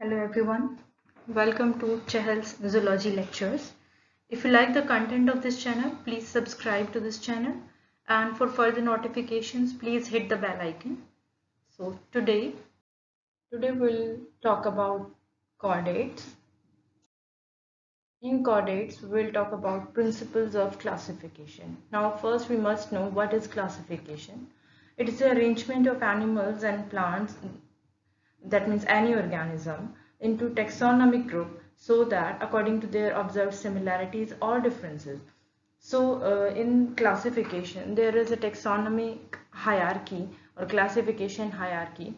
Hello everyone, welcome to Chehal's Zoology Lectures. If you like the content of this channel, please subscribe to this channel, and for further notifications, please hit the bell icon. So today we'll talk about chordates. In chordates, we'll talk about principles of classification. Now first we must know what is classification. It is the arrangement of animals and plants, that means any organism, into taxonomic group so that according to their observed similarities or differences. So in classification there is a taxonomic hierarchy or classification hierarchy,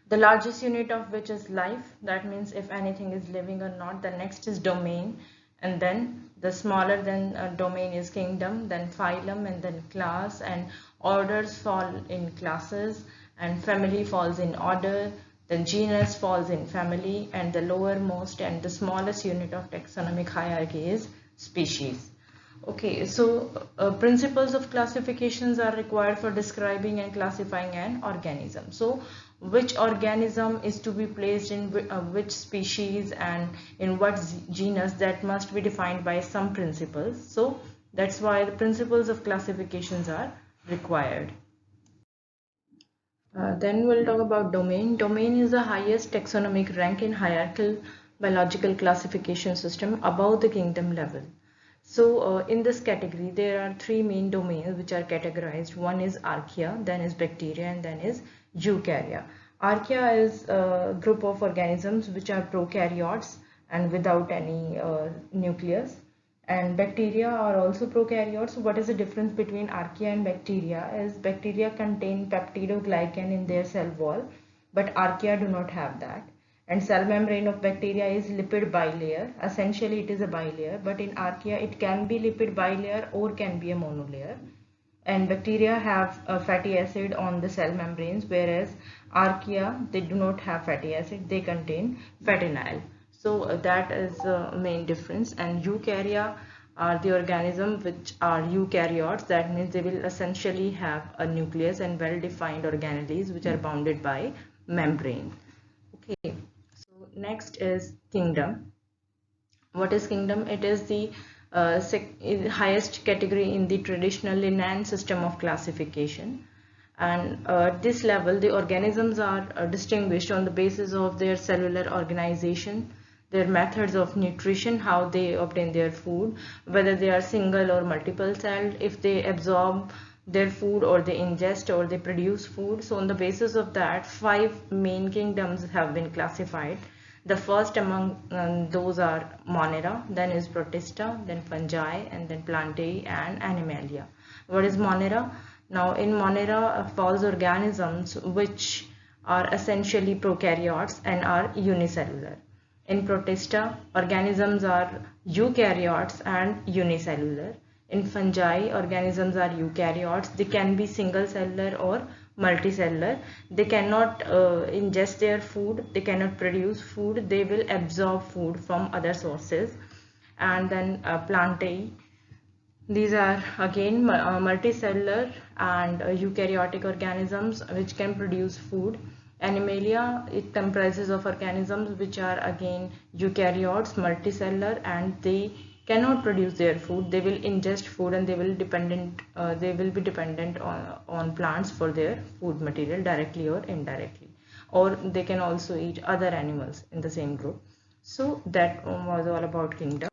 the largest unit of which is life, that means if anything is living or not. The next is domain, and then the smaller than domain is kingdom, then phylum, and then class, and orders fall in classes, and family falls in order, then genus falls in family, and the lowermost and the smallest unit of taxonomic hierarchy is species. Okay, so principles of classifications are required for describing and classifying an organism. So which organism is to be placed in which species and in what genus, that must be defined by some principles. So that's why the principles of classifications are required. Then we'll talk about domain. Domain is the highest taxonomic rank in hierarchical biological classification system above the kingdom level. So in this category, there are three main domains which are categorized. One is archaea, then is bacteria, and then is eukarya. Archaea is a group of organisms which are prokaryotes and without any nucleus. And bacteria are also prokaryotes. What is the difference between archaea and bacteria is bacteria contain peptidoglycan in their cell wall, but archaea do not have that. And cell membrane of bacteria is lipid bilayer. Essentially it is a bilayer, but in archaea it can be lipid bilayer or can be a monolayer. And bacteria have a fatty acid on the cell membranes, whereas archaea, they do not have fatty acid, they contain phatinol. So that is the main difference. And eukarya are the organism which are eukaryotes, that means they will essentially have a nucleus and well-defined organelles which are bounded by membrane. Okay, so next is kingdom. What is kingdom? It is the highest category in the traditional Linnaean system of classification. And at this level, the organisms are distinguished on the basis of their cellular organization, their methods of nutrition, how they obtain their food, whether they are single or multiple celled, if they absorb their food or they ingest or they produce food. So on the basis of that, five main kingdoms have been classified. The first among those are Monera, then is Protista, then Fungi, and then Plantae and Animalia. What is Monera? Now in Monera falls organisms which are essentially prokaryotes and are unicellular. In Protista, organisms are eukaryotes and unicellular. In fungi, organisms are eukaryotes. They can be single cellular or multicellular. They cannot ingest their food. They cannot produce food. They will absorb food from other sources. And then Plantae. These are again multicellular and eukaryotic organisms which can produce food. Animalia, it comprises of organisms which are again eukaryotes, multicellular, and they cannot produce their food. They will ingest food and they will be dependent on plants for their food material directly or indirectly, or they can also eat other animals in the same group. So that was all about kingdom.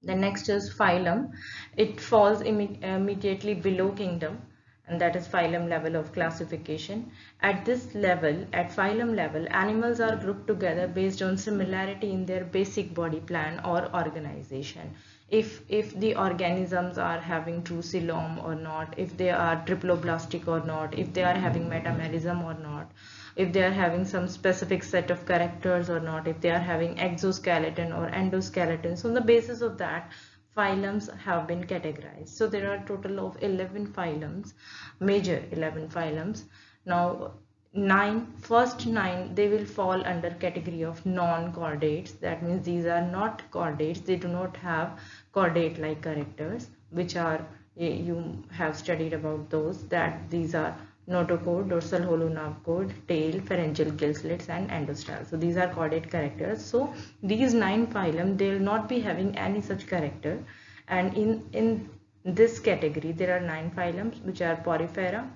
The next is phylum. It falls immediately below kingdom, and that is phylum level of classification. At this level, at phylum level, animals are grouped together based on similarity in their basic body plan or organization. If the organisms are having true coelom or not, if they are triploblastic or not, if they are having metamerism or not, if they are having some specific set of characters or not, if they are having exoskeleton or endoskeleton. So on the basis of that, phylums have been categorized. So there are a total of 11 phylums, major 11 phylums. Now first nine, they will fall under category of non-chordates. That means these are not chordates. They do not have chordate like characters, which are, you have studied about those, that these are notochord, dorsal hollow nerve cord, tail, pharyngeal gill slits, and endostyle. So these are chordate characters. So these 9 phylum, they will not be having any such character. And in this category, there are 9 phylums, which are Porifera,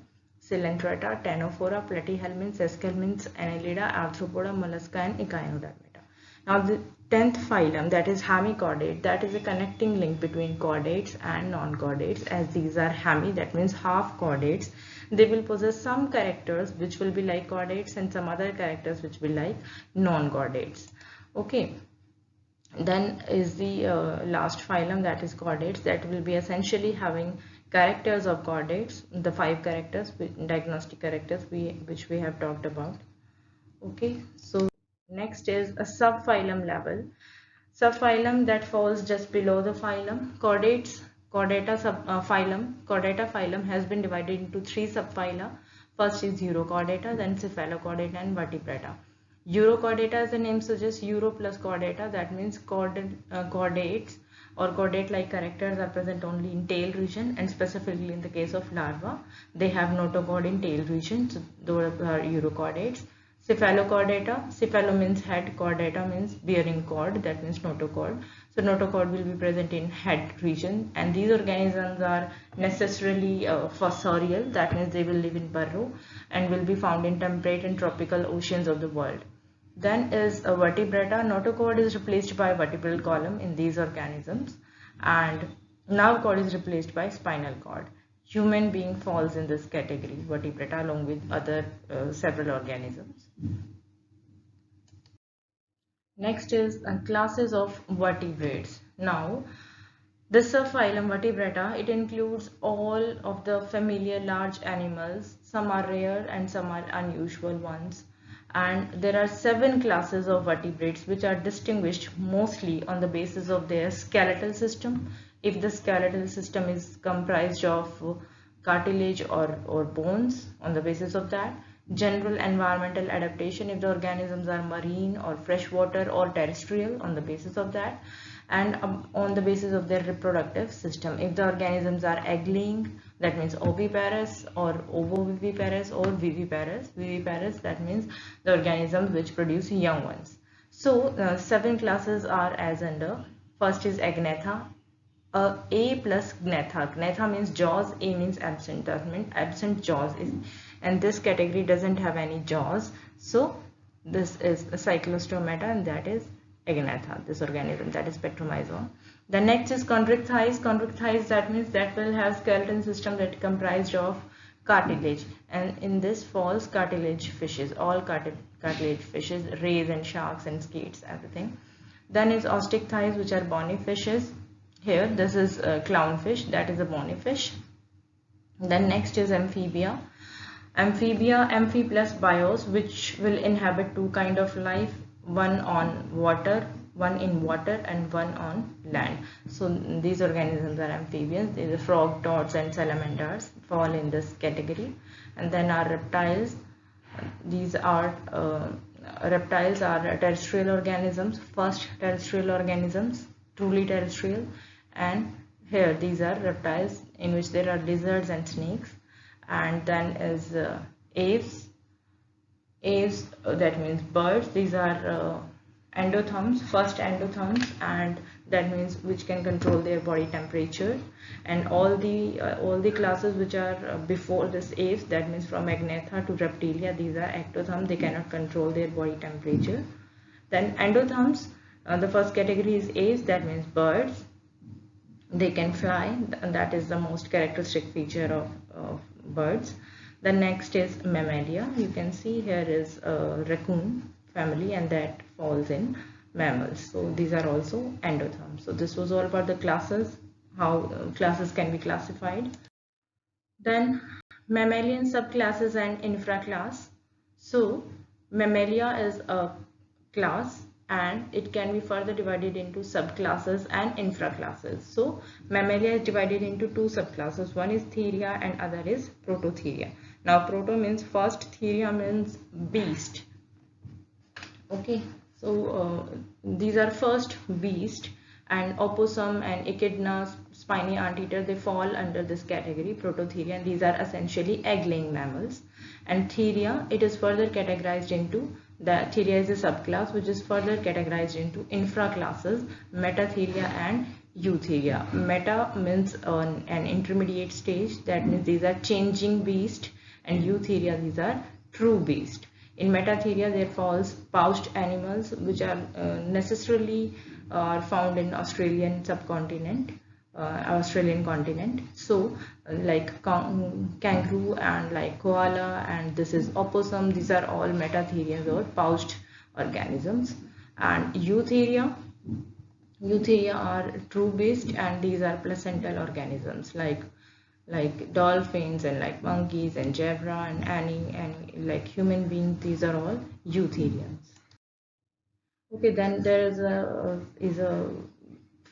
Coelenterata, Ctenophora, Platyhelminths, Esculminths, Annelida, Arthropoda, Mollusca, and Echinodermata. Now the 10th phylum, that is hemichordate, that is a connecting link between chordates and non-chordates. As these are hemi, that means half chordates, they will possess some characters which will be like chordates and some other characters which will be like non-chordates. Okay. Then is the last phylum, that is chordates, that will be essentially having characters of chordates, the 5 characters, diagnostic characters which we have talked about. Okay, so next is a subphylum level. Subphylum that falls just below the phylum. Chordata phylum has been divided into 3 subphyla. First is Urochordata, then Cephalochordata, and Vertebrata. Urochordata, as the name suggests, Euro plus chordata, that means chordates or chordate-like characters are present only in tail region, and specifically in the case of larva, they have notochord in tail region, so those are urochordates. Cephalochordata, cephalo means head, chordata means bearing cord, that means notochord. So notochord will be present in head region, and these organisms are necessarily fossorial, that means they will live in burrow and will be found in temperate and tropical oceans of the world. Then is a vertebrata. Notochord is replaced by vertebral column in these organisms, and nerve cord is replaced by spinal cord. Human being falls in this category, vertebrata, along with other several organisms. Next is classes of vertebrates. Now, the subphylum Vertebrata, it includes all of the familiar large animals. Some are rare and some are unusual ones. And there are 7 classes of vertebrates which are distinguished mostly on the basis of their skeletal system. If the skeletal system is comprised of cartilage or bones, on the basis of that. General environmental adaptation, if the organisms are marine or freshwater or terrestrial, on the basis of that. And on the basis of their reproductive system, if the organisms are egg-laying, that means oviparous or ovoviviparous or viviparous. Viviparous, that means the organisms which produce young ones. So 7 classes are as under. First is Agnatha. A plus gnatha. Gnatha means jaws, A means absent, that means absent jaws is, and this category doesn't have any jaws. So this is a cyclostomata, and that is Agnatha, this organism, that is Petromyzon. The next is Chondrichthyes. Chondrichthyes, that means that will have skeleton system that comprised of cartilage, and in this falls cartilage fishes, all cartilage fishes, rays and sharks and skates, everything. Then is Osteichthyes, which are bony fishes. Here this is a clownfish, that is a bony fish. Then next is Amphibia. Amphibia, amphi plus bios, which will inhabit 2 kind of life, one on water, one in water, and one on land. So these organisms are amphibians. These are frog, toads, and salamanders fall in this category. And then our reptiles. These are reptiles are terrestrial organisms, first terrestrial organisms, truly terrestrial. And here these are reptiles in which there are lizards and snakes. And then is aves. Aves, that means birds. These are endotherms, first endotherms, and that means which can control their body temperature. And all the classes which are before this aves, that means from Agnatha to Reptilia, these are ectotherms. They cannot control their body temperature. Then endotherms, the first category is aves, that means birds. They can fly, and that is the most characteristic feature of birds. The next is Mammalia. You can see here is a raccoon family, and that falls in mammals. So these are also endotherms. So this was all about the classes, how classes can be classified. Then mammalian subclasses and infraclass. So Mammalia is a class, and it can be further divided into subclasses and infraclasses. So Mammalia is divided into 2 subclasses. One is Theria and other is Prototheria. Now proto means first, Theria means beast. Okay, so these are first beast, And opossum and echidna, spiny anteater, they fall under this category, Prototheria, and these are essentially egg-laying mammals. And Theria, it is further categorized into, the Theria is a subclass which is further categorized into infraclasses, Metatheria and Eutheria. Meta means an intermediate stage, that means these are changing beast, and Eutheria, these are true beast. In Metatheria, there falls pouched animals which are necessarily found in Australian subcontinent, Australian continent. So like kangaroo and like koala, and this is opossum, these are all metatherians or pouched organisms. And Eutheria are true beast, and these are placental organisms like dolphins and like monkeys and zebra and and like human beings. These are all eutherians. Okay, then there is a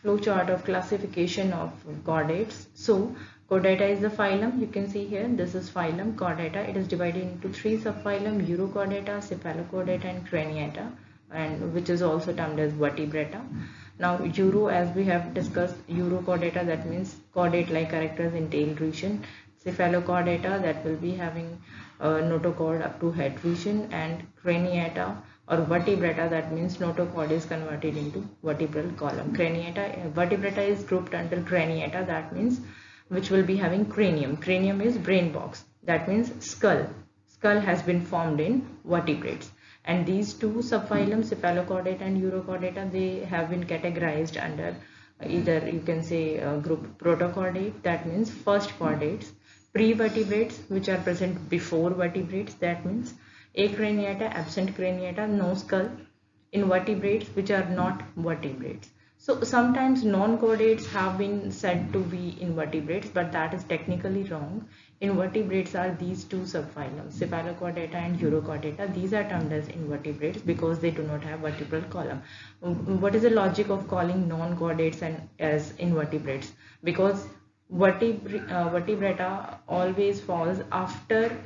flow chart of classification of chordates. So chordata is the phylum. You can see here, this is phylum chordata. It is divided into three subphylum: Urochordata, Cephalochordata, and Craniata, and which is also termed as vertebrata. Now Euro, as we have discussed, Urochordata, that means chordate-like characters in tail region. Cephalochordata, that will be having notochord up to head region, and Craniata or vertebrata, that means notochord is converted into vertebral column. Vertebrata is grouped under Craniata, that means which will be having cranium. Cranium is brain box, that means skull. Skull has been formed in vertebrates. And these two subphylum, Cephalochordata and Urochordata, they have been categorized under either you can say group Protochordate, that means first chordates, prevertebrates which are present before vertebrates, that means acraniata, absent craniata, no skull, invertebrates which are not vertebrates. So sometimes non-chordates have been said to be invertebrates, but that is technically wrong. Invertebrates are these two subphylums, Cephalochordata and Urochordata. These are termed as invertebrates because they do not have vertebral column. What is the logic of calling non-chordates and as invertebrates? Because vertebrata always falls after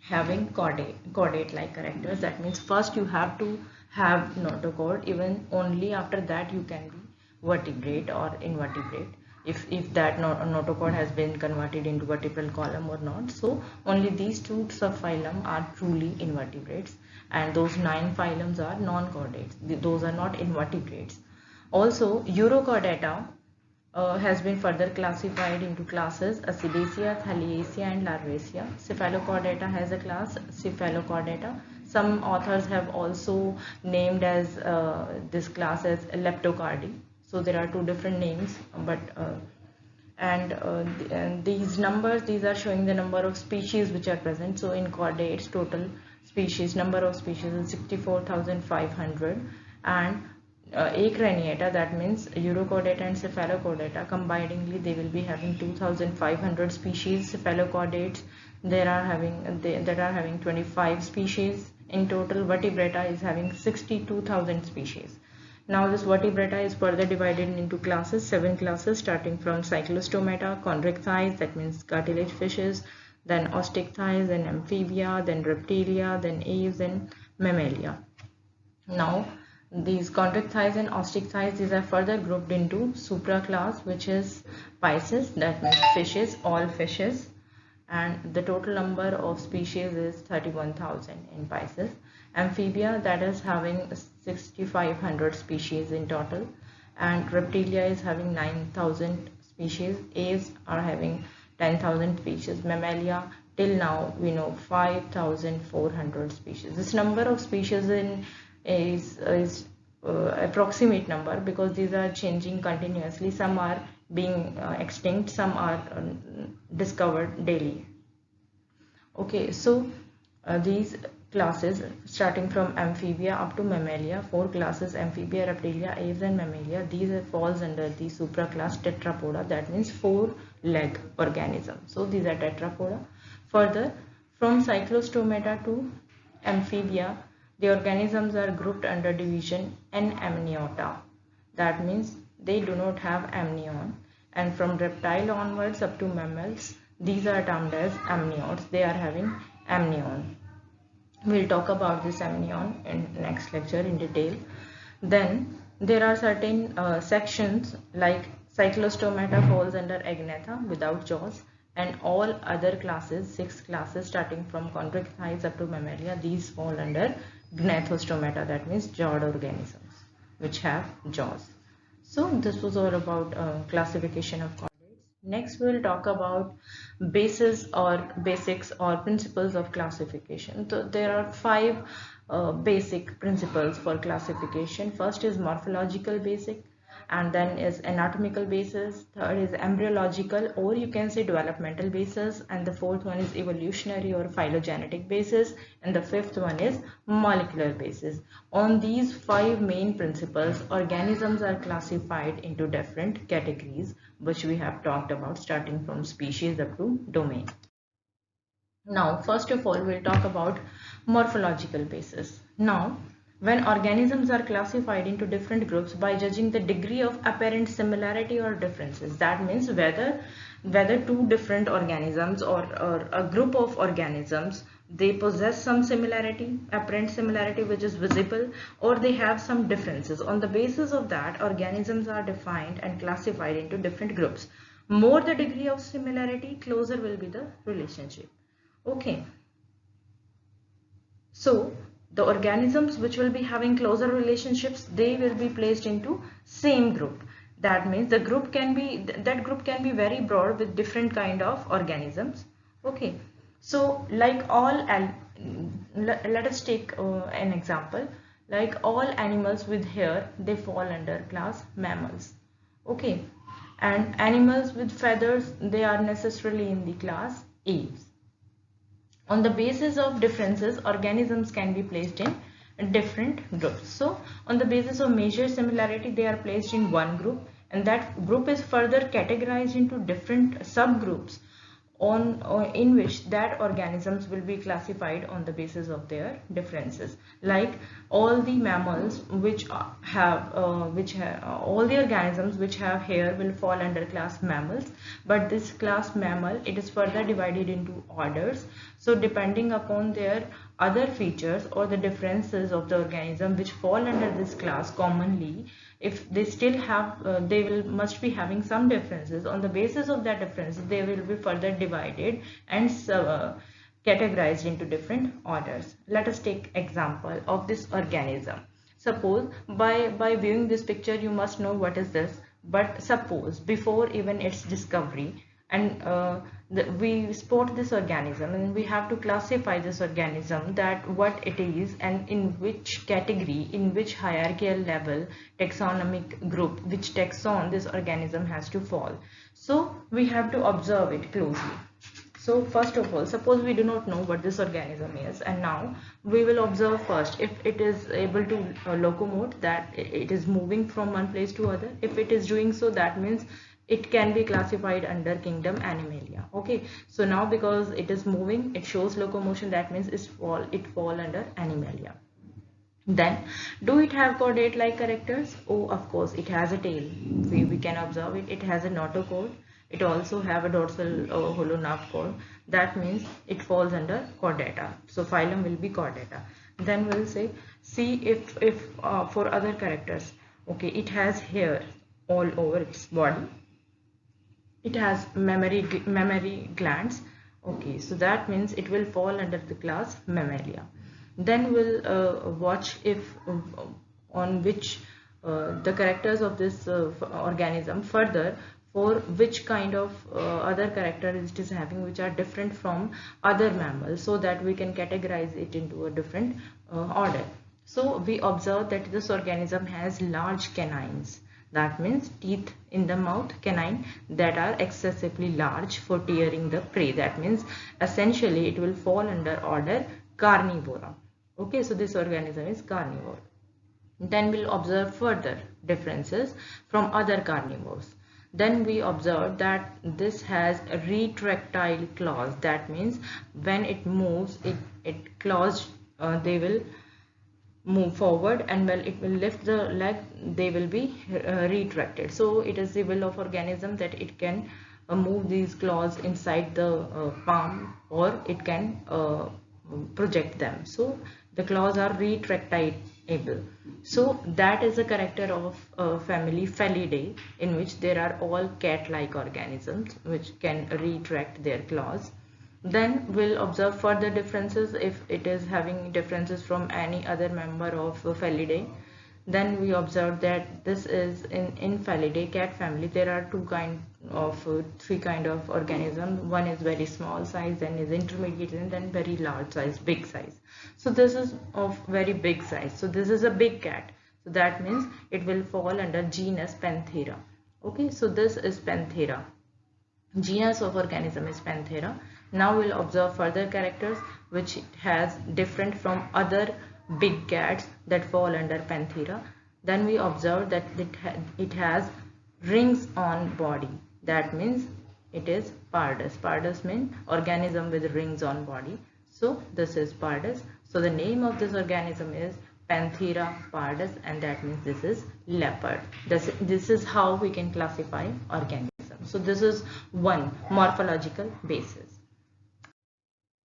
having chordate-like characters. That means first you have to have notochord, even only after that you can be vertebrate or invertebrate, if that notochord has been converted into vertebral column or not. So only these two subphylum are truly invertebrates, and those 9 phylums are non-chordates. Those are not invertebrates. Also Urochordata has been further classified into classes Acidaceae, Thaliacea, and Larvaceae. Cephalochordata has a class Cephalochordata. Some authors have also named as this class as Leptocardi. So there are two different names, but and these numbers, these are showing the number of species which are present. So in chordates, total species, number of species is 64,500, and acraniata, that means Urochordata and Cephalochordata combinedly they will be having 2,500 species. Cephalochordates there are having 25 species in total. Vertebrata is having 62,000 species. Now this vertebrata is further divided into classes, 7 classes, starting from Cyclostomata, chondrichthyes, that means cartilage fishes, then osteichthyes, then amphibia, then reptilia, then aves, and mammalia. Now these chondrichthyes and osteichthyes, these are further grouped into supraclass, which is Pisces, that means fishes, all fishes, and the total number of species is 31,000 in Pisces. Amphibia, that is having 6,500 species in total, and reptilia is having 9,000 species. Aves are having 10,000 species. Mammalia, till now we know 5,400 species. This number of species is approximate number because these are changing continuously. Some are being extinct, some are discovered daily. Okay, so these classes starting from amphibia up to mammalia, 4 classes: amphibia, reptilia, aves, and mammalia. These falls under the supraclass tetrapoda, that means 4-leg organism. So these are tetrapoda. Further, from cyclostomata to amphibia, the organisms are grouped under division Amniota. That means they do not have amnion. And from reptile onwards up to mammals, these are termed as amniotes. They are having amnion. We'll talk about this amnion in next lecture in detail. Then there are certain sections like Cyclostomata falls under Agnatha without jaws, and all other classes, 6 classes starting from chondrichthyes up to Mammalia, these fall under Gnathostomata, that means jawed organisms which have jaws. So this was all about classification of chordates. Next we will talk about basis or basics or principles of classification. So there are 5 basic principles for classification. First is morphological basic, and then is anatomical basis, third is embryological or you can say developmental basis, and the fourth one is evolutionary or phylogenetic basis, and the fifth one is molecular basis. On these 5 main principles, organisms are classified into different categories which we have talked about, starting from species up to domain. Now, first of all, we'll talk about morphological basis. Now, when organisms are classified into different groups by judging the degree of apparent similarity or differences, that means whether 2 different organisms or a group of organisms, they possess some similarity, apparent similarity which is visible, or they have some differences. On the basis of that, organisms are defined and classified into different groups. More the degree of similarity, closer will be the relationship. Okay, so the organisms which will be having closer relationships, they will be placed into same group. That means that group can be very broad with different kind of organisms. Okay, so like let us take an example. Like all animals with hair, they fall under class mammals. Okay, and animals with feathers, they are necessarily in the class aves. On the basis of differences, organisms can be placed in different groups. So on the basis of major similarity, they are placed in one group, and that group is further categorized into different subgroups in which that organisms will be classified on the basis of their differences. Like all the mammals which have all the organisms which have hair will fall under class mammals, but this class mammal, it is further divided into orders. So depending upon their other features or the differences of the organism which fall under this class, commonly if they still have they must be having some differences. On the basis of that difference, they will be further divided and categorized into different orders. Let us take example of this organism. Suppose by viewing this picture, you must know what is this, but suppose before even its discovery, and we spot this organism and we have to classify this organism, that what it is and in which category, in which hierarchical level, taxonomic group, which taxon this organism has to fall. So we have to observe it closely. So first of all, suppose we do not know what this organism is, and now we will observe first if it is able to locomote, that it is moving from one place to other. If it is doing so, that means it can be classified under kingdom Animalia. Okay, so now because it is moving, it shows locomotion, that means it fall under Animalia. Then, do it have chordate like characters? Oh, of course, it has a tail. We can observe it. It has a notochord. It also have a dorsal hollow nerve cord. That means it falls under chordata. So phylum will be chordata. Then we'll say, see if for other characters. Okay, it has hair all over its body. It has mammary glands. Okay, so that means it will fall under the class Mammalia. Then we'll watch if on which the characters of this organism, further for which kind of other characters it is having which are different from other mammals, so that we can categorize it into a different order. So we observe that this organism has large canines. That means teeth in the mouth, canine, that are excessively large for tearing the prey. That means essentially it will fall under order Carnivora. Okay, so this organism is carnivore. Then we'll observe further differences from other carnivores. Then we observe that this has retractile claws. That means when it moves, it claws, they will move forward, and when it will lift the leg, they will be retracted. So it is the will of organism that it can move these claws inside the palm, or it can project them. So the claws are retractile able. So that is a character of family Felidae, in which there are all cat-like organisms which can retract their claws. Then we'll observe further differences if it is having differences from any other member of Felidae. Then we observed that this is in Felidae cat family. There are three kind of organism. One is very small size, then is intermediate, and then very large size, big size. So this is of very big size. So this is a big cat. So that means it will fall under genus Panthera. Okay, so this is Panthera. Genus of organism is Panthera. Now we'll observe further characters which has different from other big cats that fall under Panthera. Then we observe that it has rings on body. That means it is Pardus. Pardus means organism with rings on body. So this is Pardus. So the name of this organism is Panthera pardus, and that means this is leopard. This is how we can classify organisms. So this is one morphological basis.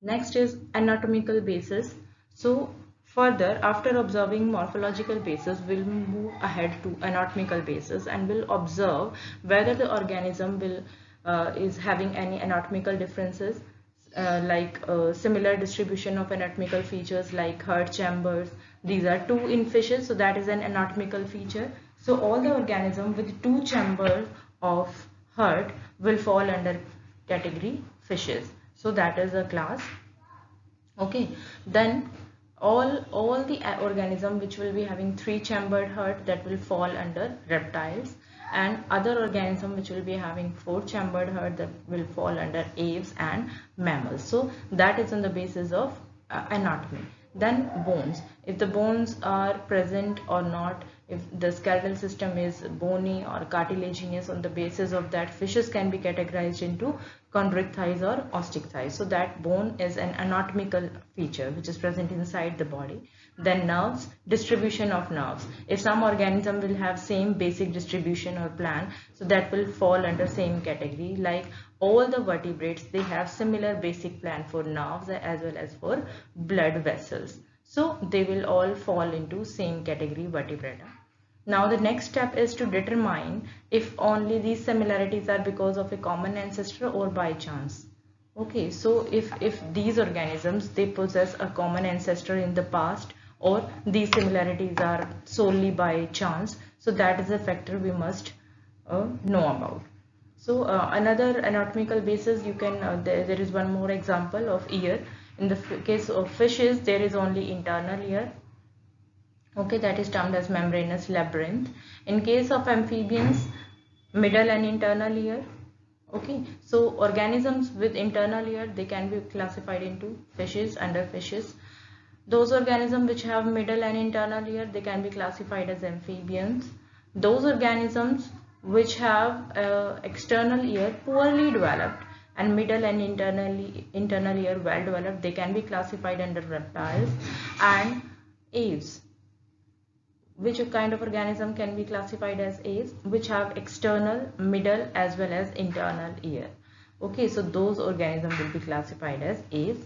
Next is anatomical basis. So further, after observing morphological basis, we'll move ahead to anatomical basis, and we'll observe whether the organism is having any anatomical differences, like similar distribution of anatomical features like heart chambers. These are two in fishes, so that is an anatomical feature. So all the organism with two chambers of heart will fall under category fishes. So that is a class. Okay, then all the organism which will be having three chambered heart, that will fall under reptiles, and other organism which will be having four chambered heart, that will fall under aves and mammals. So that is on the basis of anatomy. Then bones, if the bones are present or not, if the skeletal system is bony or cartilaginous, on the basis of that fishes can be categorized into chondric thighs or ostick thighs. So that bone is an anatomical feature which is present inside the body. Then nerves, distribution of nerves. If some organism will have same basic distribution or plan, so that will fall under same category. Like all the vertebrates, they have similar basic plan for nerves as well as for blood vessels. So they will all fall into same category vertebrata. Now the next step is to determine if only these similarities are because of a common ancestor or by chance. Okay, so if these organisms, they possess a common ancestor in the past, or these similarities are solely by chance, so that is a factor we must know about. So another anatomical basis, you can there is one more example of ear. In the case of fishes, there is only internal ear. Okay, that is termed as membranous labyrinth. In case of amphibians, middle and internal ear. Okay, so organisms with internal ear, they can be classified into fishes, under fishes. Those organisms which have middle and internal ear, they can be classified as amphibians. Those organisms which have external ear poorly developed and middle and internal ear well developed, they can be classified under reptiles. And aves, which kind of organism can be classified as aves? Which have external, middle as well as internal ear. Okay, so those organisms will be classified as aves.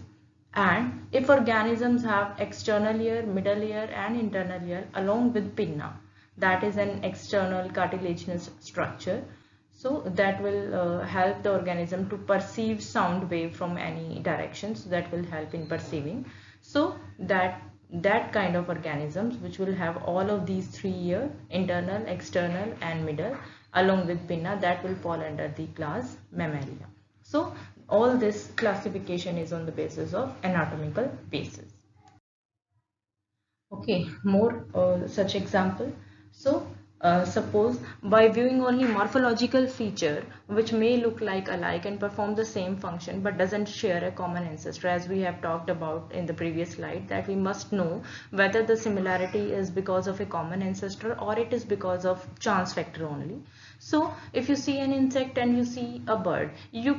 And if organisms have external ear, middle ear and internal ear along with pinna, that is an external cartilaginous structure, so that will help the organism to perceive sound wave from any direction, so that will help in perceiving. So that kind of organisms which will have all of these three ear, internal, external and middle along with pinna, that will fall under the class Mammalia. So all this classification is on the basis of anatomical basis. Okay, more such example. So suppose by viewing only morphological feature which may look like alike and perform the same function but doesn't share a common ancestor, as we have talked about in the previous slide, that we must know whether the similarity is because of a common ancestor or it is because of chance factor only. So if you see an insect and you see a bird, you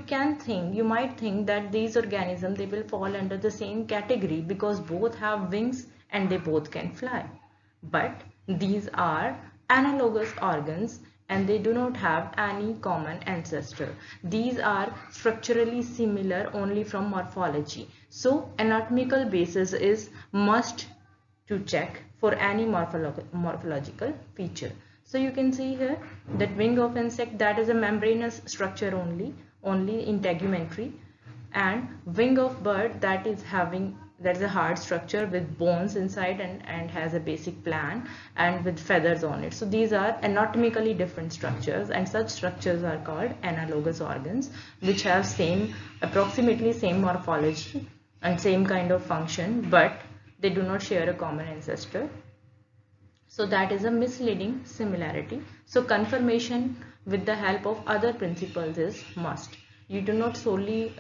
might think that these organisms, they will fall under the same category because both have wings and they both can fly. But these are analogous organs and they do not have any common ancestor. These are structurally similar only from morphology. So anatomical basis is must to check for any morphological feature. So you can see here that wing of insect, that is a membranous structure only integumentary, and wing of bird, that is a hard structure with bones inside and has a basic plan and with feathers on it. So these are anatomically different structures, and such structures are called analogous organs, which have approximately same morphology and same kind of function, but they do not share a common ancestor. So that is a misleading similarity. So confirmation with the help of other principles is must. You do not solely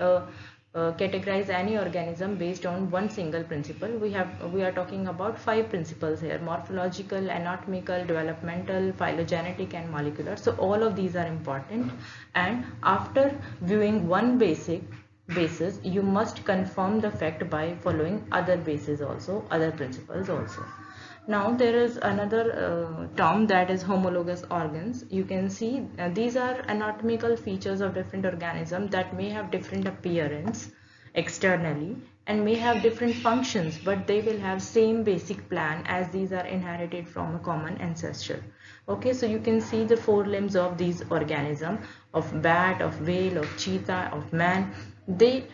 categorize any organism based on one single principle. We are talking about 5 principles here: morphological, anatomical, developmental, phylogenetic, and molecular. So all of these are important, and after viewing one basis, you must confirm the fact by following other bases also, other principles also. Now there is another term, that is homologous organs. You can see these are anatomical features of different organisms that may have different appearance externally and may have different functions, but they will have same basic plan, as these are inherited from a common ancestor. Okay, so you can see the 4 limbs of these organisms, of bat, of whale, of cheetah, of man. They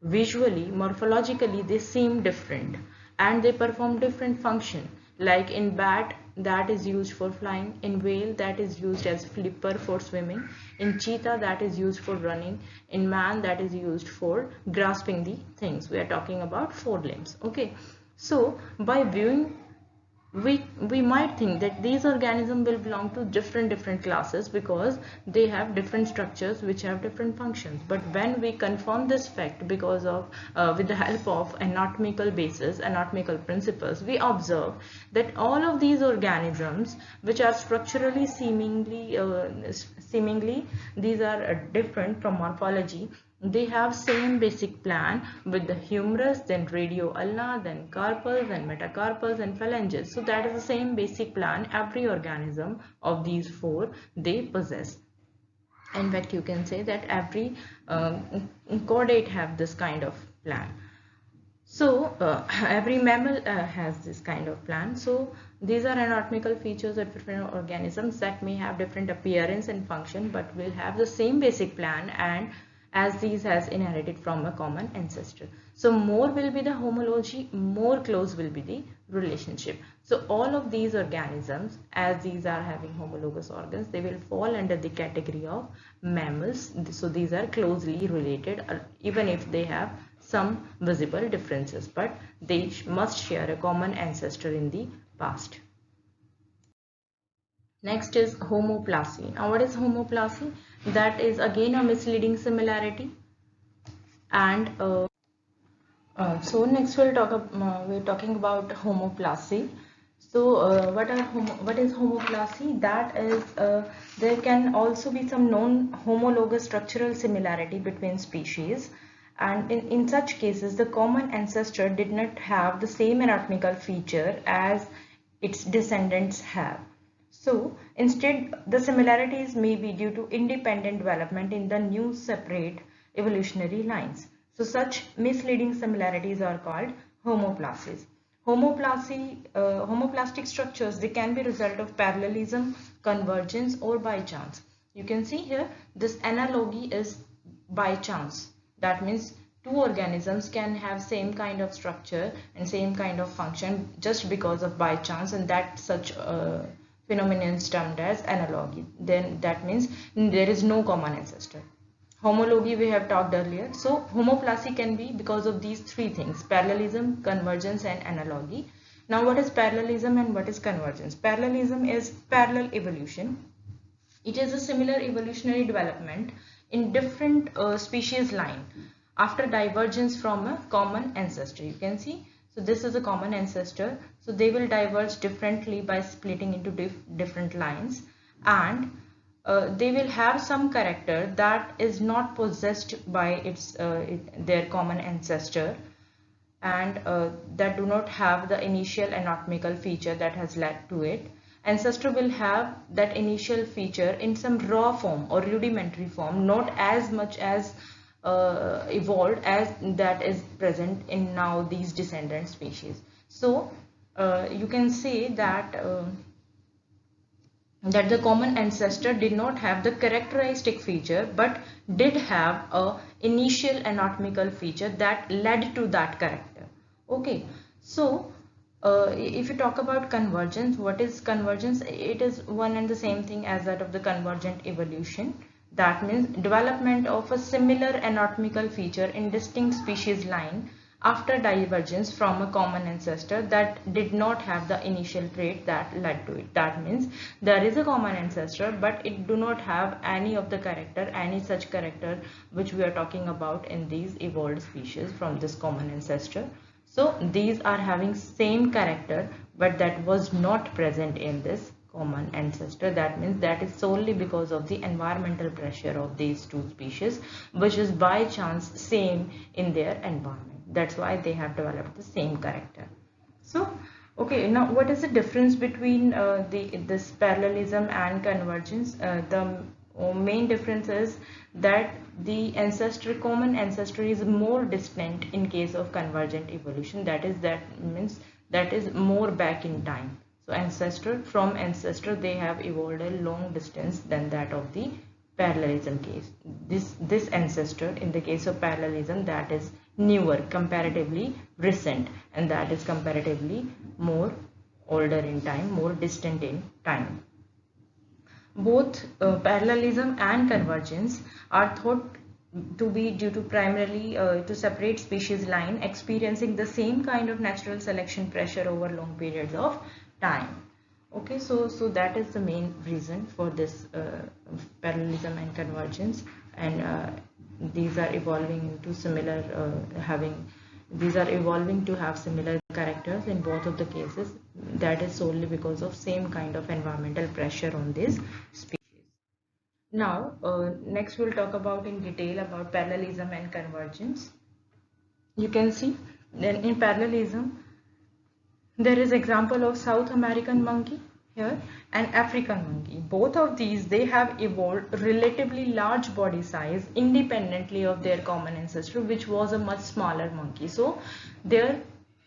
visually, morphologically, they seem different and they perform different function. Like in bat, that is used for flying; in whale, that is used as flipper for swimming; in cheetah, that is used for running; in man, that is used for grasping the things. We are talking about 4 limbs. Okay, so by viewing, we might think that these organisms will belong to different classes because they have different structures which have different functions. But when we confirm this fact because of with the help of anatomical basis, anatomical principles, we observe that all of these organisms, which are structurally seemingly these are different from morphology, they have same basic plan with the humerus, then radioulna, then carpals, then metacarpals, and phalanges. So that is the same basic plan every organism of these 4 they possess. In fact, you can say that every chordate have this kind of plan. So every mammal has this kind of plan. So these are anatomical features of different organisms that may have different appearance and function, but will have the same basic plan, and as these has inherited from a common ancestor. So more will be the homology, more close will be the relationship. So all of these organisms, as these are having homologous organs, they will fall under the category of mammals. So these are closely related, even if they have some visible differences, but they must share a common ancestor in the past. Next is homoplasy. Now what is homoplasy? That is again a misleading similarity. And so next we're talking about homoplasy. So what is homoplasy? That is there can also be some known homologous structural similarity between species, and in such cases the common ancestor did not have the same anatomical feature as its descendants have. So instead, the similarities may be due to independent development in the new separate evolutionary lines. So such misleading similarities are called homoplasies. Homoplastic structures, they can be result of parallelism, convergence, or by chance. You can see here this analogy is by chance. That means 2 organisms can have same kind of structure and same kind of function just because of by chance, and that such phenomenon is termed as analogy. Then that means there is no common ancestor. Homology we have talked earlier. So homoplasy can be because of these 3 things: parallelism, convergence, and analogy. Now what is parallelism and what is convergence? Parallelism is parallel evolution. It is a similar evolutionary development in different species line after divergence from a common ancestor. You can see, so this is a common ancestor, so they will diverge differently by splitting into different lines, and they will have some character that is not possessed by their common ancestor, and that do not have the initial anatomical feature that has led to it. Ancestor will have that initial feature in some raw form or rudimentary form, not as much as evolved as that is present in now these descendant species. So you can say that that the common ancestor did not have the characteristic feature but did have a initial anatomical feature that led to that character. Okay, so if you talk about convergence, what is convergence? It is one and the same thing as that of the convergent evolution. That means development of a similar anatomical feature in distinct species line after divergence from a common ancestor that did not have the initial trait that led to it. That means there is a common ancestor but it do not have any of the character, any such character which we are talking about in these evolved species from this common ancestor. So these are having same character but that was not present in this common ancestor. That means that is solely because of the environmental pressure of these two species, which is by chance same in their environment. That's why they have developed the same character. So okay, now what is the difference between this parallelism and convergence? The main difference is that the common ancestor is more distant in case of convergent evolution. That means that is more back in time. So ancestor they have evolved a long distance than that of the parallelism case. This ancestor in the case of parallelism, that is newer, comparatively recent, and that is comparatively more older in time, more distant in time. Both parallelism and convergence are thought to be due to primarily to separate species line experiencing the same kind of natural selection pressure over long periods of time. Okay, so that is the main reason for this parallelism and convergence, and these are evolving into similar these are evolving to have similar characters in both of the cases. That is solely because of same kind of environmental pressure on this species. Now next we'll talk about in detail about parallelism and convergence. You can see then in parallelism there is example of South American monkey here and African monkey. Both of these, they have evolved relatively large body size independently of their common ancestor, which was a much smaller monkey. So their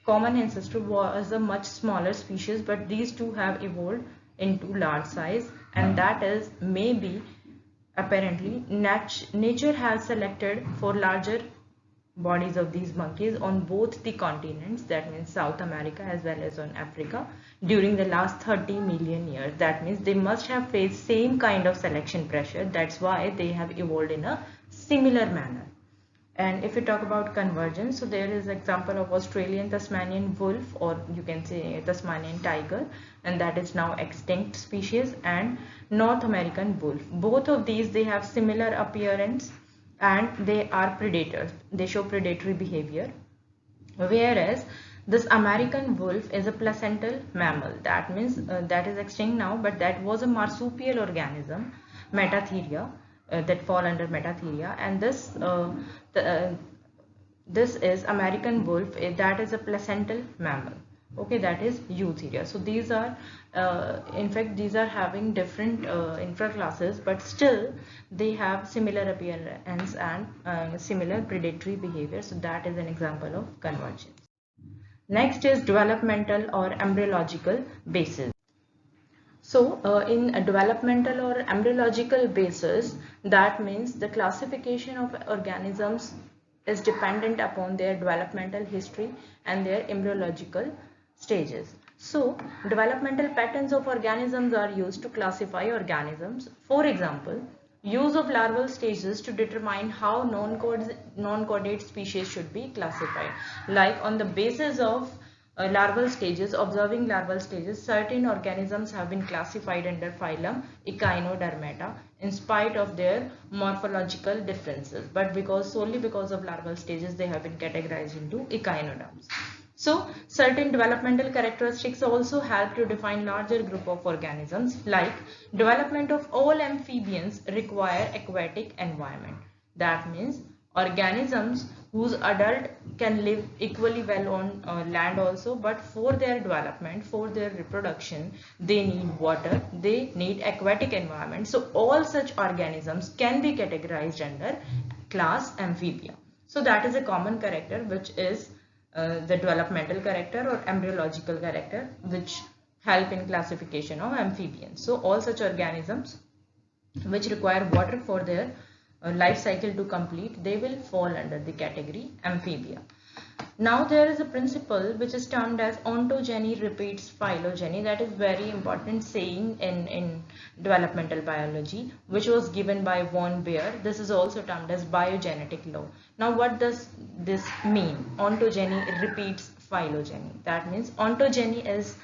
common ancestor was a much smaller species, but these two have evolved into large size, and that is maybe apparently nature has selected for larger bodies of these monkeys on both the continents, that means South America as well as on Africa, during the last 30 million years. That means they must have faced same kind of selection pressure. That's why they have evolved in a similar manner. And if we talk about convergence, so there is example of Australian Tasmanian wolf, or you can say Tasmanian tiger, and that is now extinct species, and North American wolf. Both of these, they have similar appearance and they are predators. They show predatory behavior, whereas this American wolf is a placental mammal. That means that is extinct now, but that was a marsupial organism, Metatheria, that fall under Metatheria, and this is American wolf, that is a placental mammal. Okay, that is Eutheria. So these are in fact these are having different infraclasses, but still they have similar appearance and similar predatory behavior. So that is an example of convergence. Next is developmental or embryological basis. So in a developmental or embryological basis, that means the classification of organisms is dependent upon their developmental history and their embryological stages. So developmental patterns of organisms are used to classify organisms. For example, use of larval stages to determine how non-chordate species should be classified. Like on the basis of observing larval stages, certain organisms have been classified under phylum Echinodermata in spite of their morphological differences, but solely because of larval stages they have been categorized into echinoderms. So certain developmental characteristics also help to define larger group of organisms, like development of all amphibians require aquatic environment. That means organisms whose adult can live equally well on land also, but for their development, for their reproduction, they need water, they need aquatic environment. So all such organisms can be categorized under class Amphibia. So that is a common character which is the developmental character or embryological character, which help in classification of amphibians. So all such organisms which require water for their life cycle to complete, they will fall under the category amphibia. Now there is a principle which is termed as ontogeny repeats phylogeny. That is very important saying in developmental biology, which was given by von Baer. This is also termed as biogenetic law. Now what does this mean? Ontogeny repeats phylogeny. That means ontogeny is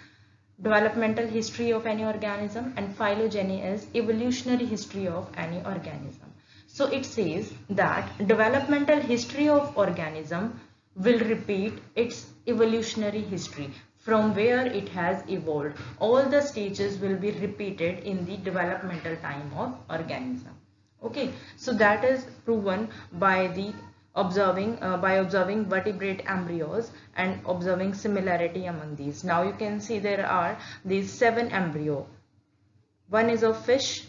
developmental history of any organism and phylogeny is evolutionary history of any organism. So it says that developmental history of organism will repeat its evolutionary history from where it has evolved. All the stages will be repeated in the developmental time of organism. Okay, so that is proven by the observing vertebrate embryos and observing similarity among these. Now you can see there are these 7 embryo. One is of fish,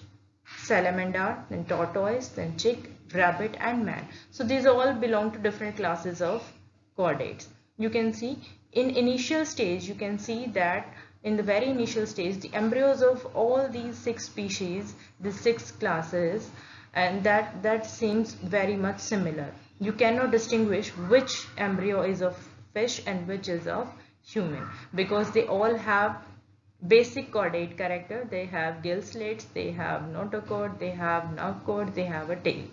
salamander, then tortoise, then chick, rabbit and man. So these all belong to different classes of chordates. You can see in initial stage, you can see that in the very initial stage, the embryos of all these 6 species, the 6 classes, and that seems very much similar. You cannot distinguish which embryo is of fish and which is of human, because they all have basic chordate character. They have gill slits, they have notochord, they have nerve cord, they have a tail. You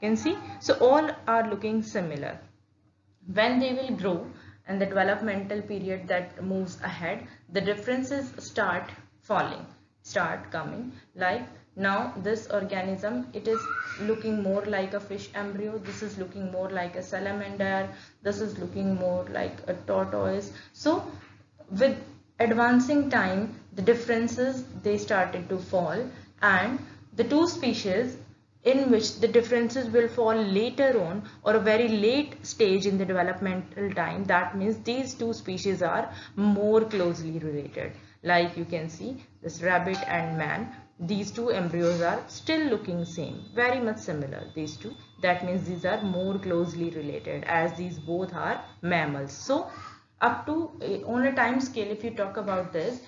can see, so all are looking similar. When they will grow and the developmental period that moves ahead, the differences start falling, start coming. Like now this organism, it is looking more like a fish embryo, this is looking more like a salamander, this is looking more like a tortoise. So with advancing time, the differences, they started to fall, and the 2 species in which the differences will fall later on or a very late stage in the developmental time, that means these 2 species are more closely related. Like you can see this rabbit and man, these 2 embryos are still looking same, very much similar, these 2. That means these are more closely related as these both are mammals. So up to on a time scale, if you talk about this,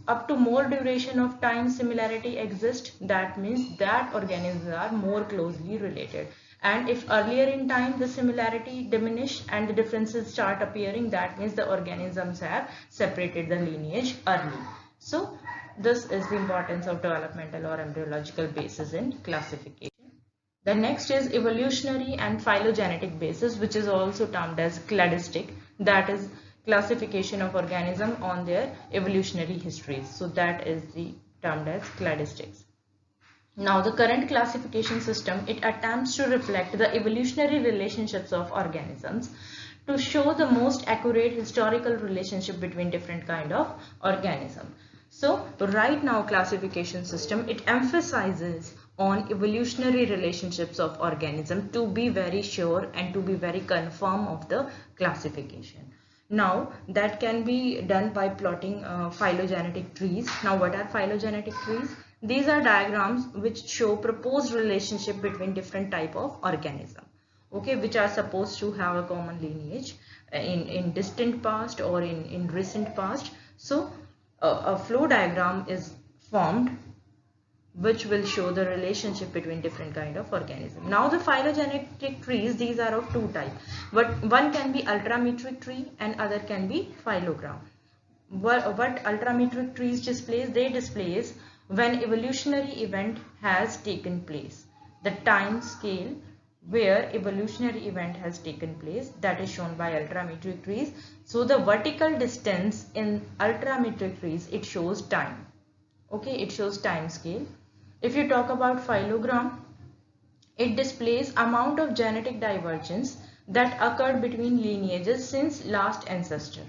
up to more duration of time similarity exists, that means that organisms are more closely related. And if earlier in time the similarity diminish and the differences start appearing, that means the organisms have separated the lineage early. So this is the importance of developmental or embryological basis in classification. The next is evolutionary and phylogenetic basis, which is also termed as cladistic. That is classification of organism on their evolutionary histories. So that is the termed as cladistics. Now the current classification system, it attempts to reflect the evolutionary relationships of organisms to show the most accurate historical relationship between different kind of organisms. So right now classification system, it emphasizes on evolutionary relationships of organism to be very sure and to be very confirm of the classification. Now that can be done by plotting phylogenetic trees. Now what are phylogenetic trees? These are diagrams which show proposed relationship between different type of organism, okay, which are supposed to have a common lineage in distant past or in recent past. So a flow diagram is formed which will show the relationship between different kind of organism. Now the phylogenetic trees, these are of 2 types. But one can be ultrametric tree and other can be phylogram. What ultrametric trees displays? They displays when evolutionary event has taken place. The time scale where evolutionary event has taken place, that is shown by ultrametric trees. So the vertical distance in ultrametric trees, it shows time. Okay, it shows time scale. If you talk about phylogram, it displays amount of genetic divergence that occurred between lineages since last ancestor.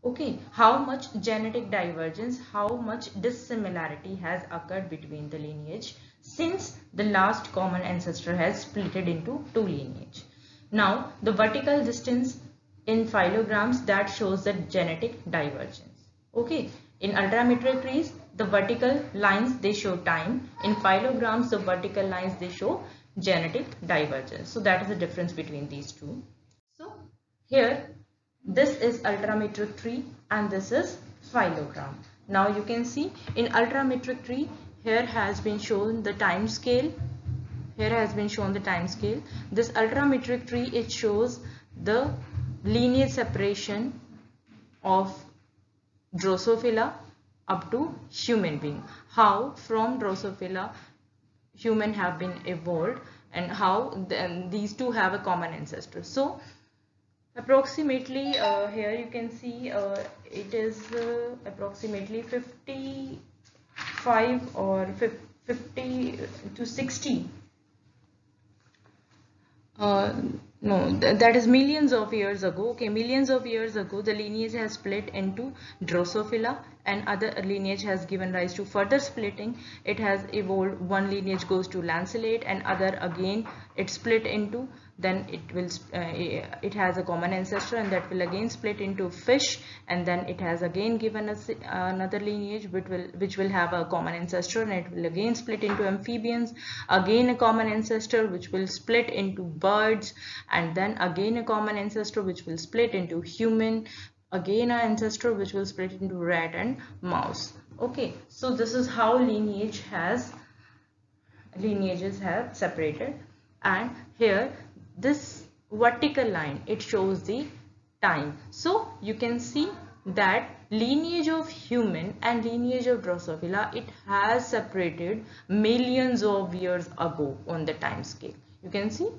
Okay, how much genetic divergence, how much dissimilarity has occurred between the lineage since the last common ancestor has split it into 2 lineage. Now the vertical distance in phylograms, that shows the genetic divergence. Okay, in ultrametric trees, the vertical lines, they show time. In phylograms, the vertical lines, they show genetic divergence. So that is the difference between these 2. So here This is ultrametric tree and this is phylogram. Now you can see in ultrametric tree, here has been shown the time scale. Here has been shown the time scale. This ultrametric tree, it shows the lineage separation of Drosophila up to human being. How from Drosophila human have been evolved and how these two have a common ancestor. So approximately here you can see it is approximately 55 or 50 to 60 no, that is millions of years ago. Okay, millions of years ago, the lineage has split into Drosophila, and other lineage has given rise to further splitting. It has evolved. One lineage goes to Lanceolate, and other again it split into. Then it has a common ancestor, and that will again split into fish, and then it has again given us another lineage which will have a common ancestor, and it will again split into amphibians, again a common ancestor which will split into birds, and then again a common ancestor which will split into human, again an ancestor which will split into rat and mouse. Okay, so this is how lineages have separated. And here this vertical line, it shows the time. So you can see that lineage of human and lineage of Drosophila, it has separated millions of years ago on the time scale. You can see.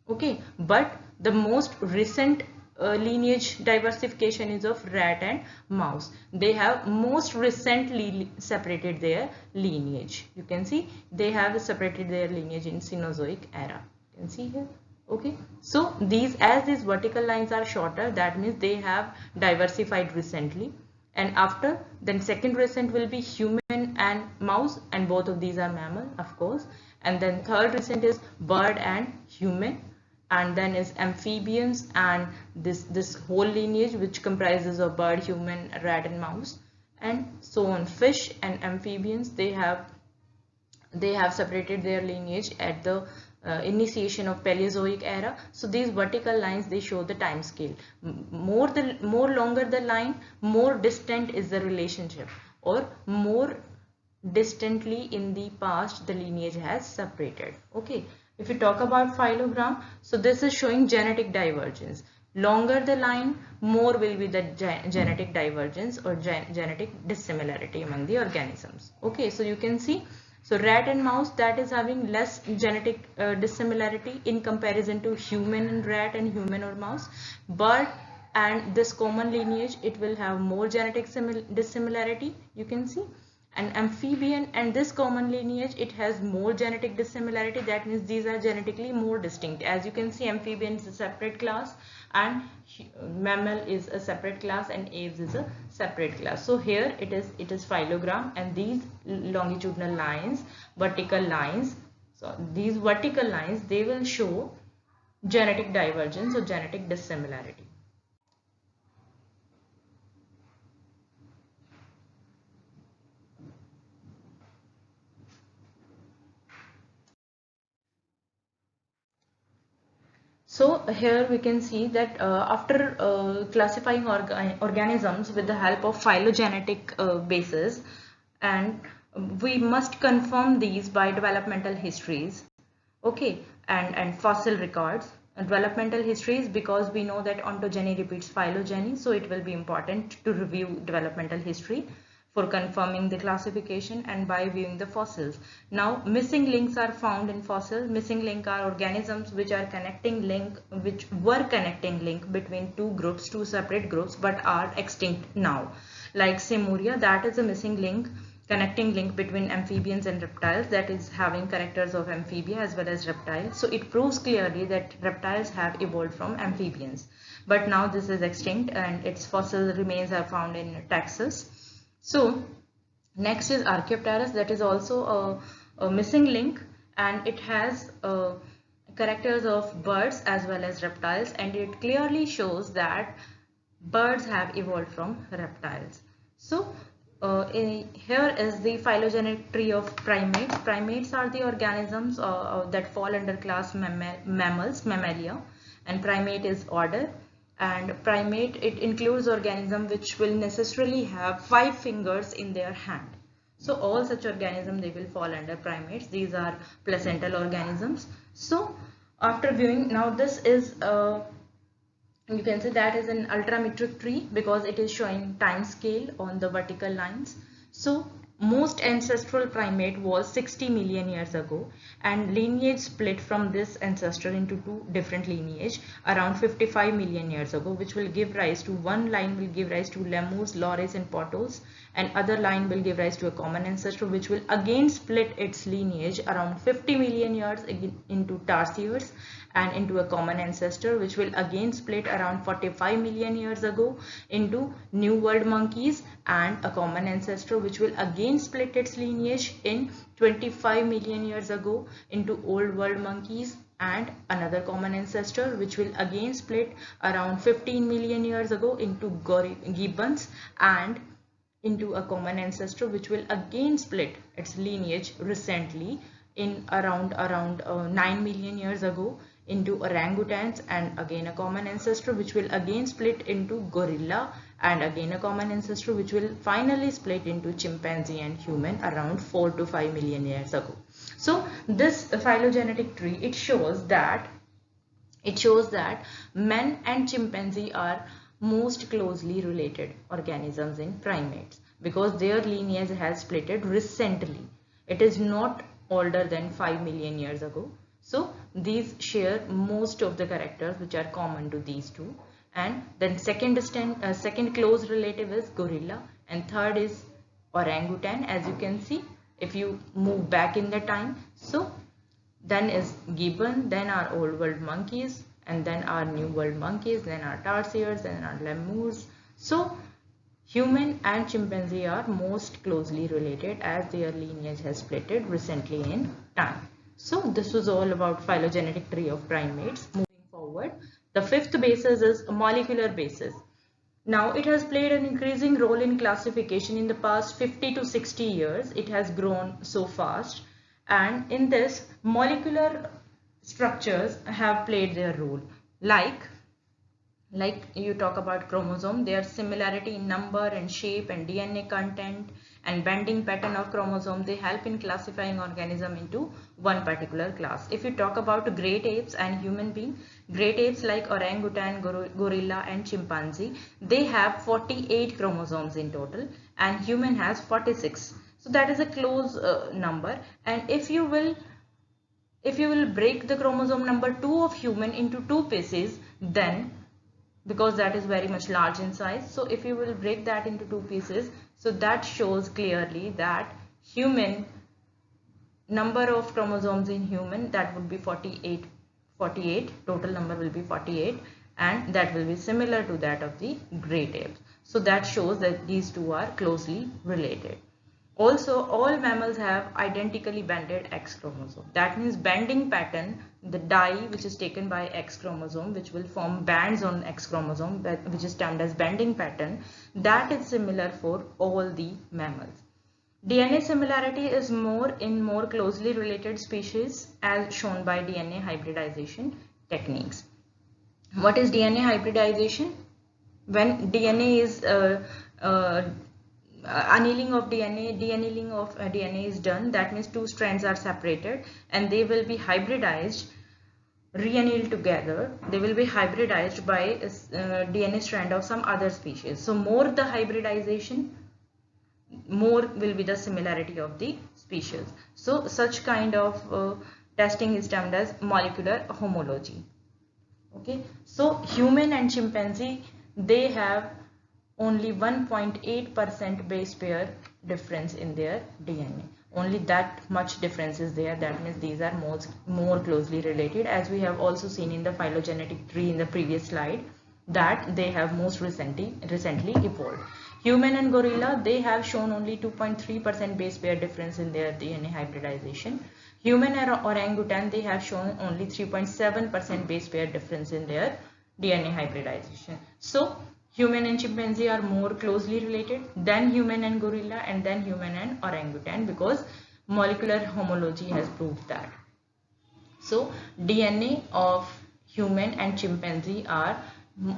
Okay, but the most recent lineage diversification is of rat and mouse. They have most recently separated their lineage. You can see they have separated their lineage in Cenozoic era. You can see here. Okay, so as these vertical lines are shorter, that means they have diversified recently. And after, then second recent will be human and mouse, and both of these are mammal, of course. And then third recent is bird and human, and then is amphibians, and this whole lineage which comprises of bird, human, rat and mouse, and so on. Fish and amphibians, they have separated their lineage at the initiation of Paleozoic era. So these vertical lines, they show the time scale. More longer the line, more distant is the relationship, or more distantly in the past the lineage has separated. Okay, if you talk about phylogram, so this is showing genetic divergence. Longer the line, more will be the genetic divergence or genetic dissimilarity among the organisms. Okay, so you can see, so rat and mouse, that is having less genetic dissimilarity in comparison to human and rat and human or mouse. But and this common lineage, it will have more genetic dissimilarity. You can see. An amphibian and this common lineage, it has more genetic dissimilarity. That means these are genetically more distinct. As you can see, amphibian is a separate class, and mammal is a separate class, and aves is a separate class. So here it is phylogram, and these longitudinal lines, vertical lines, so these vertical lines, they will show genetic divergence or genetic dissimilarity. So here we can see that after classifying organisms with the help of phylogenetic basis, and we must confirm these by developmental histories, okay, and fossil records. And developmental histories, because we know that ontogeny repeats phylogeny, so it will be important to review developmental history for confirming the classification and by viewing the fossils. Now missing links are found in fossils. Missing link are organisms which were connecting link between two separate groups, but are extinct now. Like Simuria, that is a missing link, connecting link between amphibians and reptiles, that is having characters of amphibia as well as reptiles. So it proves clearly that reptiles have evolved from amphibians, but now this is extinct and its fossil remains are found in Texas. So next is Archaeopteryx, that is also a missing link, and it has characters of birds as well as reptiles, and it clearly shows that birds have evolved from reptiles. So here is the phylogenetic tree of primates. Primates are the organisms that fall under class mammals, mammalia, and primate is order. And primate, it includes organism which will necessarily have 5 fingers in their hand. So all such organisms, they will fall under primates. These are placental organisms. So after viewing, now this is you can say that is an ultrametric tree because it is showing time scale on the vertical lines. So most ancestral primate was 60 million years ago, and lineage split from this ancestor into two different lineage around 55 million years ago, which will give rise to, one line will give rise to lemurs, loris and pottles, and other line will give rise to a common ancestor which will again split its lineage around 50 million years into tarsiers and into a common ancestor which will again split around 45 million years ago into New World monkeys, and a common ancestor which will again split its lineage in 25 million years ago into Old World monkeys, and another common ancestor which will again split around 15 million years ago into gibbons, and into a common ancestor which will again split its lineage recently in around 9 million years ago into orangutans, and again a common ancestor which will again split into gorilla, and again a common ancestor which will finally split into chimpanzee and human around 4 to 5 million years ago. So this phylogenetic tree, it shows that men and chimpanzee are most closely related organisms in primates because their lineage has splitted recently. It is not older than 5 million years ago. So these share most of the characters which are common to these two. And then second close relative is gorilla, and third is orangutan. As you can see, if you move back in the time, so then is gibbon, then our Old World monkeys, and then our New World monkeys, then our tarsiers, then our lemurs. So human and chimpanzee are most closely related as their lineage has splitted recently in time. So this was all about phylogenetic tree of primates. Moving forward, the fifth basis is molecular basis. Now it has played an increasing role in classification in the past 50 to 60 years. It has grown so fast, and in this molecular structures have played their role. Like you talk about chromosome, their similarity in number and shape and DNA content and bending pattern of chromosome, they help in classifying organism into one particular class. If you talk about great apes and human being, great apes like orangutan, gorilla and chimpanzee, they have 48 chromosomes in total, and human has 46. So that is a close number. And if you will break the chromosome number 2 of human into two pieces, then because that is very much large in size, so if you will break that into two pieces, so that shows clearly that human number of chromosomes in human, that would be 48, total number will be 48, and that will be similar to that of the great apes. So that shows that these two are closely related. Also, all mammals have identically banded X chromosome. That means bending pattern, the dye which is taken by X chromosome, which will form bands on X chromosome, which is termed as bending pattern, that is similar for all the mammals. DNA similarity is more in more closely related species as shown by DNA hybridization techniques. What is DNA hybridization? When DNA is annealing of DNA is done, that means two strands are separated and they will be hybridized, reannealed together. They will be hybridized by a DNA strand of some other species. So more the hybridization, more will be the similarity of the species. So such kind of testing is termed as molecular homology. Okay, so human and chimpanzee, they have only 1.8% base pair difference in their DNA. Only that much difference is there. That means these are more closely related, as we have also seen in the phylogenetic tree in the previous slide, that they have most recently evolved. Human and gorilla, they have shown only 2.3% base pair difference in their DNA hybridization. Human and orangutan, they have shown only 3.7% base pair difference in their DNA hybridization. So human and chimpanzee are more closely related than human and gorilla, and then human and orangutan, because molecular homology has proved that. So DNA of human and chimpanzee are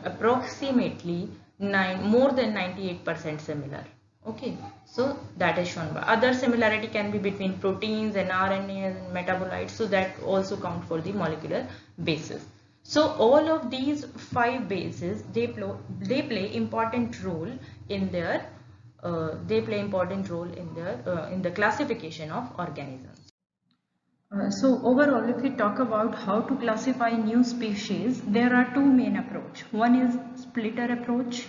approximately more than 98% similar. Okay, so that is shown by other similarity can be between proteins and RNA and metabolites, so that also count for the molecular basis. So all of these 5 bases, they play important role in their in the classification of organisms. So overall, if we talk about how to classify new species, there are two main approach. One is splitter approach.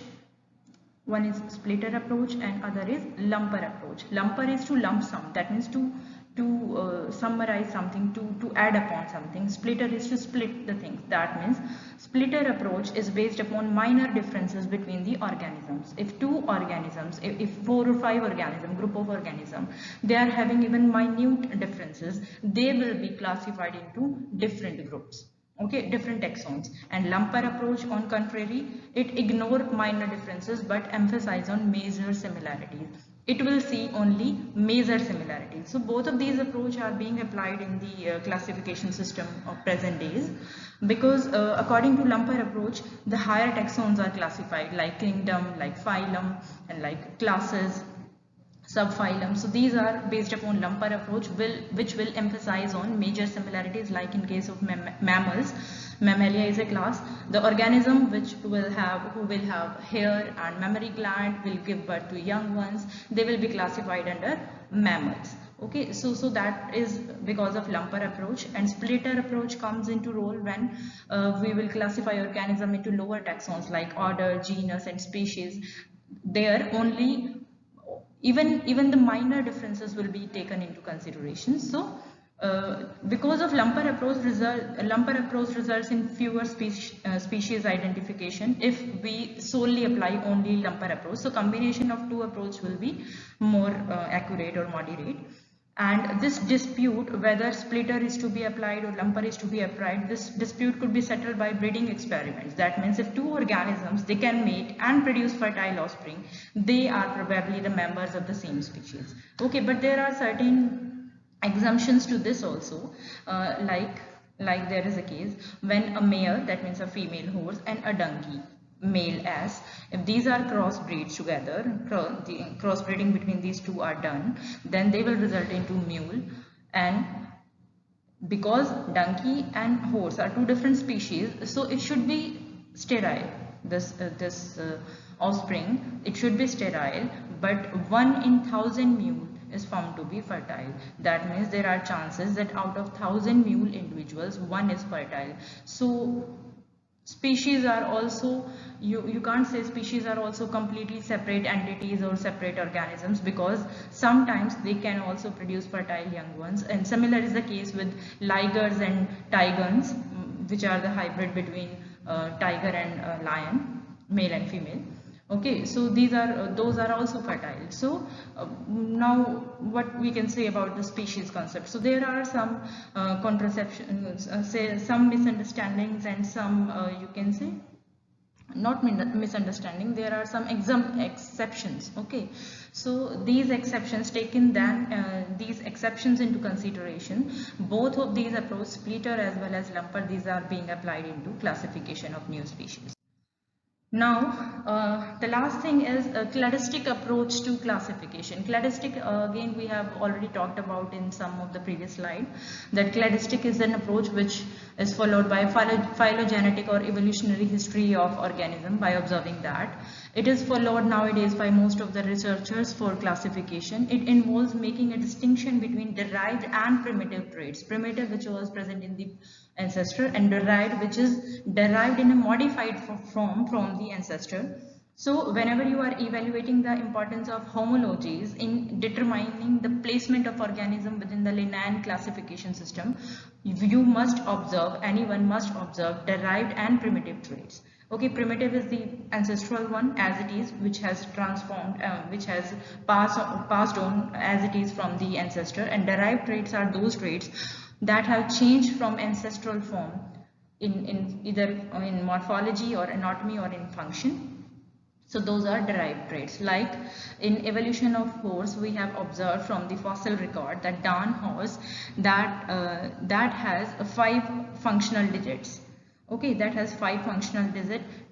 And other is lumper approach. Lumper is to lump sum. That means to summarize something, to add upon something. Splitter is to split the things. That means splitter approach is based upon minor differences between the organisms. If two organisms, if 4 or 5 organisms, group of organisms, they are having even minute differences, they will be classified into different groups. Okay, different taxons. And lumper approach, on contrary, it ignore minor differences but emphasize on major similarities. It will see only major similarities. So both of these approaches are being applied in the classification system of present days, because according to lumper approach, the higher taxons are classified like kingdom, like phylum, and like classes, subphylum. So these are based upon lumper approach, which will emphasize on major similarities, like in case of mammals. Mammalia is a class. The organism who will have hair and mammary gland will give birth to young ones. They will be classified under mammals. Okay, so that is because of lumper approach. And splitter approach comes into role when we will classify organism into lower taxons like order, genus, and species. There only even the minor differences will be taken into consideration. So because of lumper approach results in fewer species identification if we solely apply only lumper approach. So combination of two approach will be more accurate or moderate. And this dispute whether splitter is to be applied or lumper is to be applied, this dispute could be settled by breeding experiments. That means if two organisms, they can mate and produce fertile offspring, they are probably the members of the same species. Okay, but there are certain exemptions to this also, like there is a case when a mare, that means a female horse, and a donkey, male ass, if these are crossbreeds together, the crossbreeding between these two are done, then they will result into mule. And because donkey and horse are two different species, so it should be sterile. This offspring, it should be sterile, but 1 in 1,000 mule is found to be fertile. That means there are chances that out of 1,000 mule individuals, 1 is fertile. So species are also, you can't say species are also completely separate entities or separate organisms, because sometimes they can also produce fertile young ones. And similar is the case with ligers and tigers, which are the hybrid between tiger and lion, male and female. Okay, so those are also fertile. So now what we can say about the species concept. So there are some say some misunderstandings and some you can say not misunderstanding, there are some exceptions. Okay, so these exceptions these exceptions into consideration, both of these approach, splitter as well as lumper, these are being applied into classification of new species. Now, the last thing is a cladistic approach to classification. Cladistic, again, we have already talked about in some of the previous slide, that cladistic is an approach which is followed by phylogenetic or evolutionary history of organism. By observing that, it is followed nowadays by most of the researchers for classification. It involves making a distinction between derived and primitive traits. Primitive, which was present in the ancestor, and derived, which is derived in a modified form from the ancestor. So whenever you are evaluating the importance of homologies in determining the placement of organism within the Linnaean classification system, anyone must observe derived and primitive traits. Okay, primitive is the ancestral one as it is, which has transformed, which has passed on as it is from the ancestor, and derived traits are those traits that have changed from ancestral form in either in morphology or anatomy or in function. So those are derived traits. Like in evolution of horse, we have observed from the fossil record that Daan horse that has 5 functional digits. Okay, that has 5 functional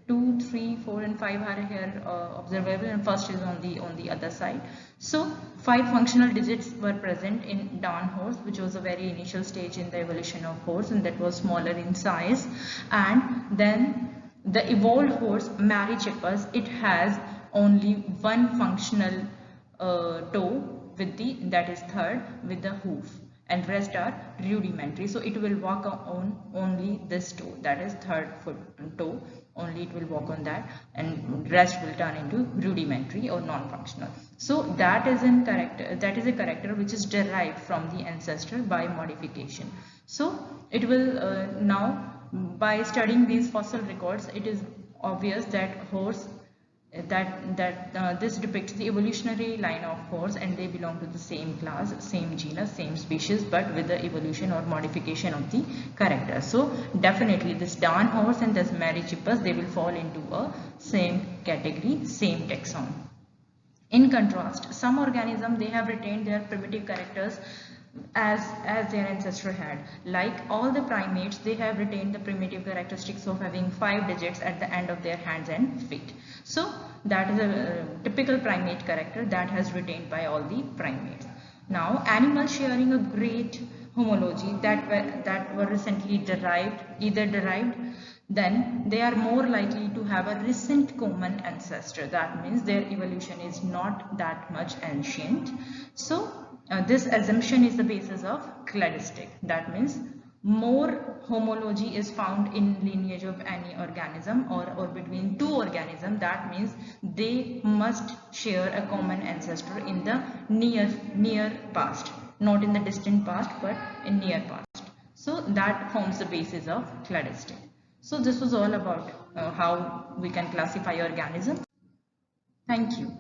2, 3, 4 and 5 are here observable, and first is on the other side. So 5 functional digits were present in dawn horse, which was a very initial stage in the evolution of horse, and that was smaller in size. And then the evolved horse Merychippus, it has only one functional toe with that is third with the hoof, and rest are rudimentary. So it will walk on only this toe, that is third foot toe, only it will walk on that, and rest will turn into rudimentary or non-functional. So that is a character which is derived from the ancestor by modification. So it will now, by studying these fossil records, it is obvious that this depicts the evolutionary line of horse, and they belong to the same class, same genus, same species, but with the evolution or modification of the character. So definitely this dawn horse and this Merychippus, they will fall into a same category, same taxon. In contrast, some organisms, they have retained their primitive characters as their ancestor had. Like all the primates, they have retained the primitive characteristics of having 5 digits at the end of their hands and feet. So that is a typical primate character that has retained by all the primates. Now animals sharing a great homology that were recently derived, then they are more likely to have a recent common ancestor. That means their evolution is not that much ancient. So this assumption is the basis of cladistic. That means more homology is found in lineage of any organism or between two organisms. That means they must share a common ancestor in the near past, not in the distant past, but in near past. So that forms the basis of cladistic. So this was all about how we can classify organisms. Thank you.